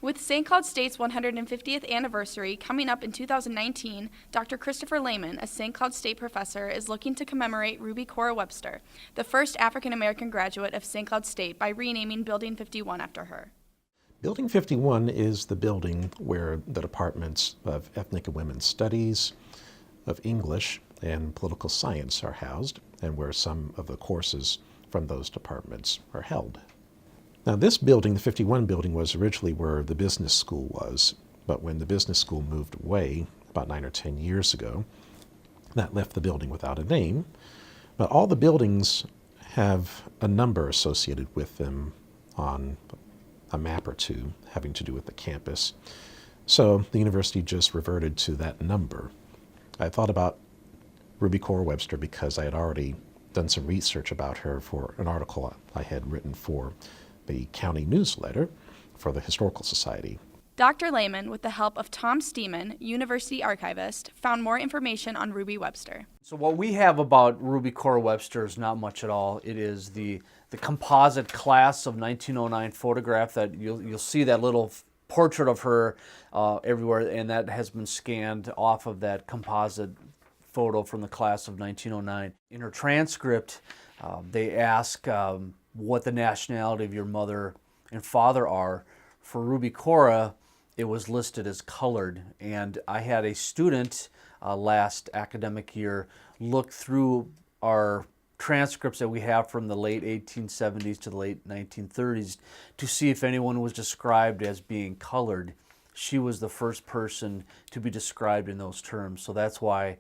With St. Cloud State's 150th anniversary coming up in 2019, Dr. Christopher Lehman, a St. Cloud State professor, is looking to commemorate Ruby Cora Webster, the first African-American graduate of St. Cloud State, by renaming Building 51 after her. Building 51 is the building where the departments of Ethnic and Women's Studies, of English, and Political Science are housed, and where some of the courses from those departments are held. Now this building, the 51 building, was originally where the business school was, but when the business school moved away about 9 or 10 years ago, that left the building without a name. But all the buildings have a number associated with them on a map or two having to do with the campus. So the university just reverted to that number. I thought about Ruby Cora Webster because I had already done some research about her for an article I had written for the county newsletter for the Historical Society. Dr. Lehman, with the help of Tom Steeman, university archivist, found more information on Ruby Webster. So what we have about Ruby Cora Webster is not much at all. It is the composite class of 1909 photograph that you'll see that little portrait of her everywhere, and that has been scanned off of that composite photo from the class of 1909. In her transcript, they ask what the nationality of your mother and father are. For Ruby Cora, it was listed as colored, and I had a student last academic year look through our transcripts that we have from the late 1870s to the late 1930s to see if anyone was described as being colored. She was the first person to be described in those terms, so that's why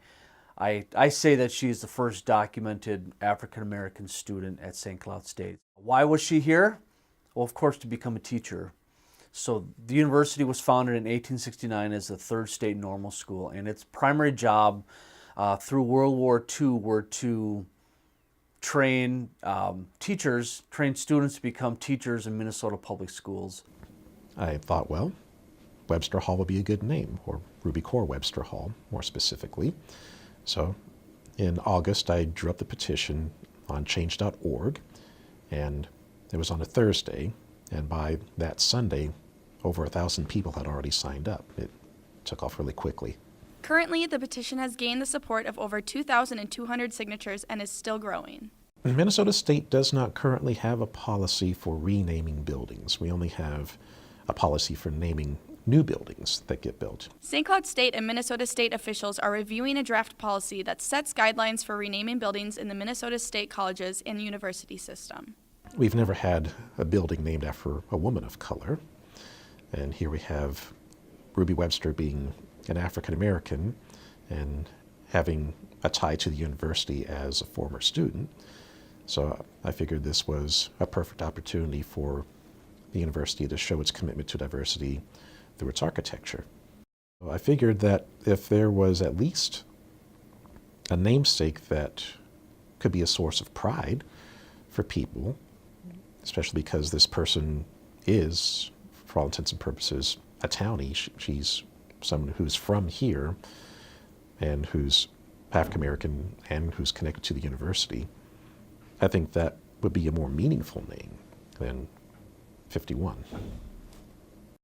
I say that she's the first documented African-American student at St. Cloud State. Why was she here? Well, of course, to become a teacher. So the university was founded in 1869 as the third state normal school, and its primary job through World War II were to train teachers, train students to become teachers in Minnesota public schools. I thought, well, Webster Hall would be a good name, or Ruby Cora Webster Hall, more specifically. So in August, I drew up the petition on change.org, and it was on a Thursday, and by that Sunday, over 1,000 people had already signed up. It took off really quickly. Currently, the petition has gained the support of over 2,200 signatures and is still growing. Minnesota State does not currently have a policy for renaming buildings. We only have a policy for naming new buildings that get built. St. Cloud State and Minnesota State officials are reviewing a draft policy that sets guidelines for renaming buildings in the Minnesota State colleges and university system. We've never had a building named after a woman of color, and here we have Ruby Webster being an African American and having a tie to the university as a former student. So I figured this was a perfect opportunity for the university to show its commitment to diversity through its architecture. So I figured that if there was at least a namesake that could be a source of pride for people, especially because this person is, for all intents and purposes, a townie. She's someone who's from here and who's African American and who's connected to the university. I think that would be a more meaningful name than 51.